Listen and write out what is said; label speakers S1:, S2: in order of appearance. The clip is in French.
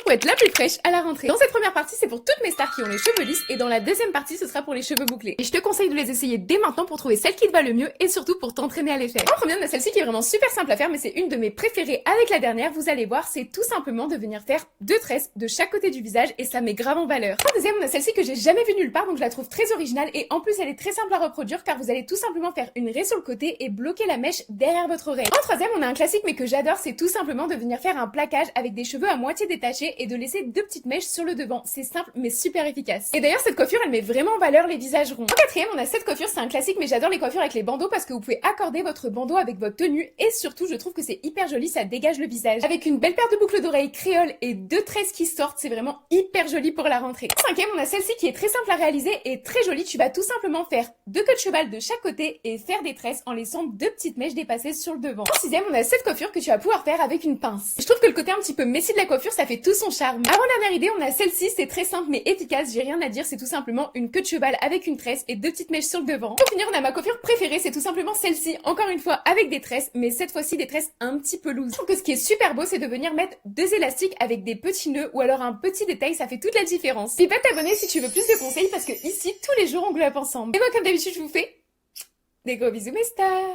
S1: pour être la plus fraîche à la rentrée. Dans cette première partie, c'est pour toutes mes stars qui ont les cheveux lisses et dans la deuxième partie, ce sera pour les cheveux bouclés. Et je te conseille de les essayer dès maintenant pour trouver celle qui te va le mieux et surtout pour t'entraîner à les faire. En première, on a celle-ci qui est vraiment super simple à faire, mais c'est une de mes préférées avec la dernière. Vous allez voir, c'est tout simplement de venir faire 2 tresses de chaque côté du visage et ça met grave en valeur. En deuxième, on a celle-ci que j'ai jamais vue nulle part, donc je la trouve très originale et en plus, elle est très simple à reproduire car vous allez tout simplement faire une raie sur le côté et bloquer la mèche derrière votre oreille. En troisième, on a un classique mais que j'adore, c'est tout simplement de venir faire un plaquage avec des cheveux à moitié détachés et de laisser 2 petites mèches sur le devant. C'est simple mais super efficace. Et d'ailleurs, cette coiffure, elle met vraiment en valeur les visages ronds. En quatrième, on a cette coiffure, c'est un classique mais j'adore les coiffures avec les bandeaux parce que vous pouvez accorder votre bandeau avec votre tenue et surtout, je trouve que c'est hyper joli, ça dégage le visage. Avec une belle paire de boucles d'oreilles créole et 2 tresses qui sortent, c'est vraiment hyper joli pour la rentrée. En cinquième, on a celle-ci qui est très simple à réaliser et très jolie. Tu vas tout simplement faire 2 queues de cheval de chaque côté et faire des tresses en laissant 2 petites mèches dépasser sur le devant. En sixième, on a cette coiffure que tu vas pouvoir faire avec une pince. Je trouve que le côté un petit peu messy de la coiffure, ça fait tout son charme. Avant-dernière idée, on a celle-ci, c'est très simple mais efficace, j'ai rien à dire, c'est tout simplement une queue de cheval avec une tresse et 2 petites mèches sur le devant. Pour finir, on a ma coiffure préférée, c'est tout simplement celle-ci, encore une fois avec des tresses, mais cette fois-ci des tresses un petit peu loose. Je trouve que ce qui est super beau, c'est de venir mettre 2 élastiques avec des petits nœuds ou alors un petit détail, ça fait toute la différence. N'oublie pas de t'abonner si tu veux plus de conseils parce que ici, tous les jours, on glow up ensemble. Et moi, comme d'habitude, je vous fais des gros bisous mes stars.